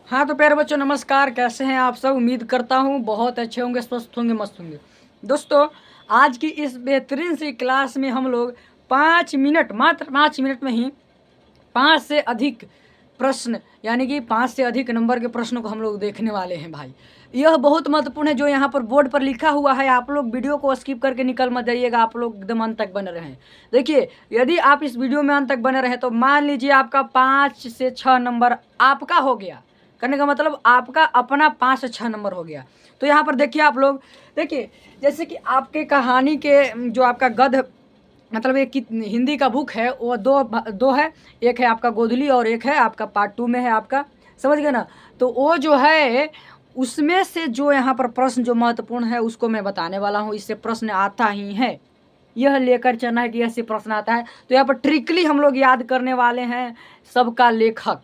हाँ तो प्यारे बच्चों नमस्कार, कैसे हैं आप सब। उम्मीद करता हूँ बहुत अच्छे होंगे, स्वस्थ होंगे, मस्त होंगे। दोस्तों आज की इस बेहतरीन सी क्लास में हम लोग 5 मिनट, मात्र 5 मिनट में ही 5 से अधिक प्रश्न यानी कि 5 से अधिक नंबर के प्रश्नों को हम लोग देखने वाले हैं भाई। यह बहुत महत्वपूर्ण है जो यहाँ पर बोर्ड पर लिखा हुआ है। आप लोग वीडियो को स्किप करके निकल मत जाइएगा, आप लोग एकदम अंत तक बने रहें। देखिए, यदि आप इस वीडियो में अंत तक बने रहे तो मान लीजिए आपका 5 से 6 नंबर आपका हो गया। करने का मतलब आपका अपना 5 से 6 नंबर हो गया। तो यहाँ पर देखिए आप लोग, देखिए जैसे कि आपके कहानी के जो आपका गद्य मतलब एक हिंदी का बुक है वो दो है। एक है आपका गोधली और एक है आपका पार्ट 2 में है आपका, समझ गए ना। तो वो जो है उसमें से जो यहाँ पर प्रश्न जो महत्वपूर्ण है उसको मैं बताने वाला हूँ। इससे प्रश्न आता ही है, यह लेकर चलना है कि ऐसे प्रश्न आता है। तो यहाँ पर ट्रिकली हम लोग याद करने वाले हैं सबका लेखक,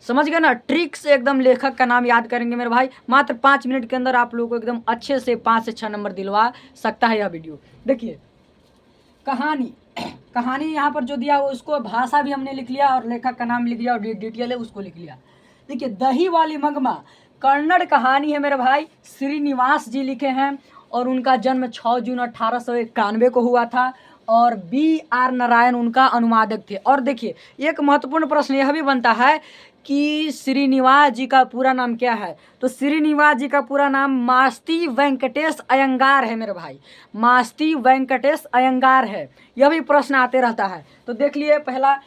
समझ गए ना। ट्रिक से एकदम लेखक का नाम याद करेंगे मेरे भाई। मात्र 5 मिनट के अंदर आप लोगों को एकदम अच्छे से 5 से 6 नंबर दिलवा सकता है यह वीडियो। देखिए कहानी कहानी यहाँ पर जो दिया वो उसको भाषा भी हमने लिख लिया और लेखक का नाम लिख लिया और डिटेल है उसको लिख लिया। देखिए दही वाली मगमा कन्नड़ कहानी है मेरे भाई, श्रीनिवास जी लिखे हैं और उनका जन्म 6 जून 1891 को हुआ था और B.R. नारायण उनका अनुवादक थे। और देखिए एक महत्वपूर्ण प्रश्न यह भी बनता है कि श्रीनिवास जी का पूरा नाम क्या है। तो श्रीनिवास जी का पूरा नाम मास्ती वेंकटेश अयंगार है मेरे भाई, मास्ती वेंकटेश अयंगार है। यह भी प्रश्न आते रहता है। तो देख लिए पहला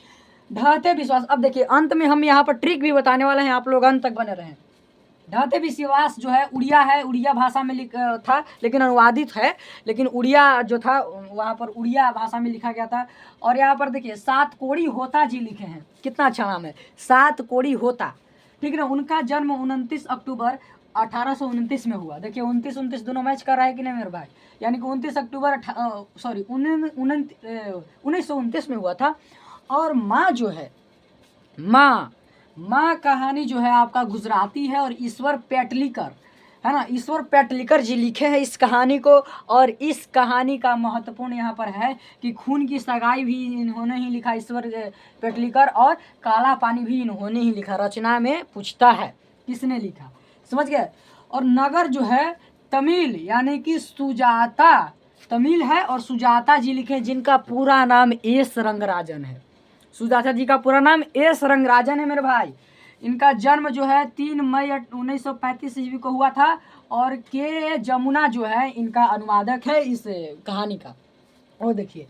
ढहते विश्वास। अब देखिए अंत में हम यहाँ पर ट्रिक भी बताने वाले हैं, आप लोग अंत तक बने रहें। ढहते विश्वास जो है उड़िया है, उड़िया भाषा में था लेकिन अनुवादित है, लेकिन उड़िया जो था वहाँ पर उड़िया भाषा में लिखा गया था। और यहाँ पर देखिए सात कोड़ी होता जी लिखे हैं, कितना अच्छा नाम है, सात कोड़ी होता, ठीक है ना। उनका जन्म 29 अक्टूबर 1829 में हुआ। देखिए 29 दोनों मैच कर रहा है कि नहीं मेरे भाई, यानी कि 29 अक्टूबर 1929 में हुआ था। और माँ जो है, माँ कहानी जो है आपका गुजराती है और ईश्वर पेटलीकर है ना, ईश्वर पेटलीकर जी लिखे हैं इस कहानी को। और इस कहानी का महत्वपूर्ण यहाँ पर है कि खून की सगाई भी इन्होंने ही लिखा, ईश्वर पेटलीकर, और काला पानी भी इन्होंने ही लिखा। रचना में पूछता है किसने लिखा, समझ गए। और नगर जो है तमिल यानी कि सुजाता, तमिल है और सुजाता जी लिखे जिनका पूरा नाम एस रंगराजन है। सुजाता जी का पूरा नाम एस रंगराजन है मेरे भाई। इनका जन्म जो है 3 मई 1935 ईस्वी को हुआ था। और के जमुना जो है इनका अनुवादक है इस कहानी का। और देखिए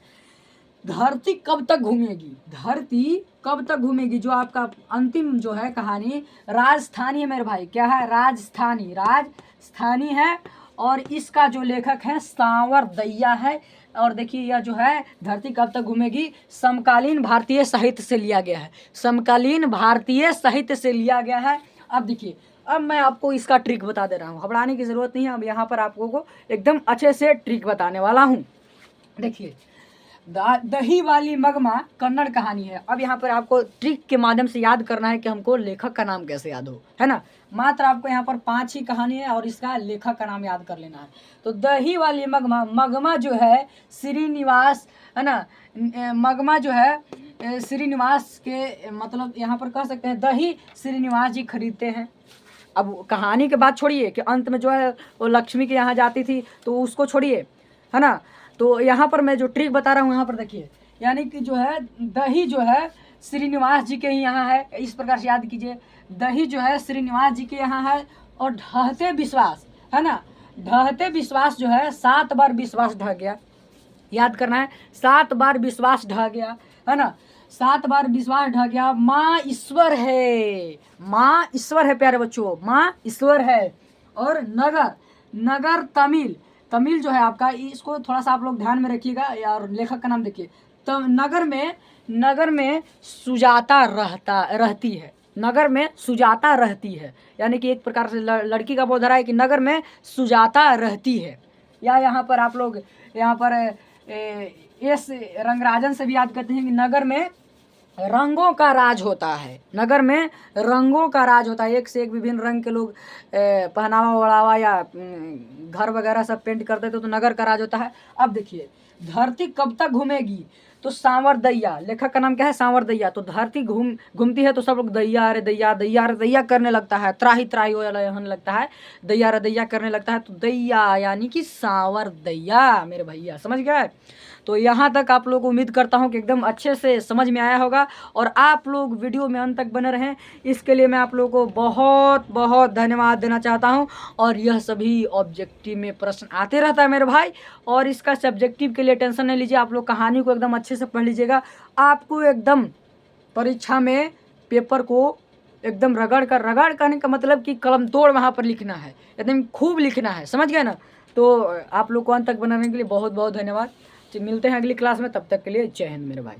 धरती कब तक घूमेगी, धरती कब तक घूमेगी जो आपका अंतिम जो है कहानी राजस्थानी है मेरे भाई। क्या है, राजस्थानी, राजस्थानी है। और इसका जो लेखक है सांवर दैया है। और देखिए यह जो है धरती कब तक घूमेगी समकालीन भारतीय साहित्य से लिया गया है, समकालीन भारतीय साहित्य से लिया गया है। अब देखिए अब मैं आपको इसका ट्रिक बता दे रहा हूँ, घबराने की जरूरत नहीं है। अब यहाँ पर आपको को एकदम अच्छे से ट्रिक बताने वाला हूँ। देखिए दही वाली मगमा कन्नड़ कहानी है। अब यहाँ पर आपको ट्रिक के माध्यम से याद करना है कि हमको लेखक का नाम कैसे याद हो, है ना। मात्र आपको यहाँ पर 5 ही कहानी है और इसका लेखक का नाम याद कर लेना है। तो दही वाली मगमा, मगमा जो है श्रीनिवास है ना, मगमा जो है श्रीनिवास के मतलब यहाँ पर कह सकते हैं दही श्रीनिवास जी खरीदते हैं। अब कहानी के बाद छोड़िए कि अंत में जो है वो लक्ष्मी के यहाँ जाती थी तो उसको छोड़िए, है ना। तो यहाँ पर मैं जो ट्रिक बता रहा हूँ यहाँ पर देखिए, यानी कि जो है दही जो है श्रीनिवास जी के ही यहाँ है, इस प्रकार से याद कीजिए। दही जो है श्रीनिवास जी के यहाँ है। और ढहते विश्वास है ना, ढहते विश्वास जो है 7 बार विश्वास ढह गया, याद करना है 7 बार विश्वास ढह गया, है ना, 7 बार विश्वास ढह गया। माँ ईश्वर है, माँ ईश्वर है प्यारे बच्चों, माँ ईश्वर है। और नगर, नगर तमिल, तमिल जो है आपका, इसको थोड़ा सा आप लोग ध्यान में रखिएगा। और लेखक का नाम देखिए। तो नगर में सुजाता रहती है, नगर में सुजाता रहती है, यानी कि एक प्रकार से लड़की का बोल रहा है कि नगर में सुजाता रहती है। या यहाँ पर आप लोग यहाँ पर एस रंगराजन से भी याद करते हैं कि नगर में रंगों का राज होता है, नगर में रंगों का राज होता है। एक से एक विभिन्न रंग के लोग पहनावा वड़ावा या घर वगैरह सब पेंट करते थे, तो नगर का राज होता है। अब देखिए धरती कब तक घूमेगी, तो सांवर दैया, लेखक का नाम क्या है? सांवर दैया। तो धरती घूमती है तो सब लोग दैया रे दैया, दैया रे दैया करने लगता है, त्राही त्राही होने लगता है, दैया रे दैया करने लगता है। तो दैया यानी कि सांवर दैया मेरे भैया, समझ गए? तो यहाँ तक आप लोग उम्मीद करता हूँ कि एकदम अच्छे से समझ में आया होगा और आप लोग वीडियो में अंत तक बने रहें, इसके लिए मैं आप लोगों को बहुत बहुत धन्यवाद देना चाहता हूँ। और यह सभी ऑब्जेक्टिव में प्रश्न आते रहता है मेरे भाई, और इसका सब्जेक्टिव के लिए टेंशन नहीं लीजिए, आप लोग कहानी को एकदम अच्छे से पढ़ लीजिएगा। आपको एकदम परीक्षा में पेपर को एकदम रगड़ करने का मतलब कि कलम तोड़ वहाँ पर लिखना है, एकदम खूब लिखना है, समझ गए ना? तो आप लोग को अंत तक बनाने के लिए बहुत बहुत धन्यवाद। मिलते हैं अगली क्लास में, तब तक के लिए जय हिंद मेरे भाई।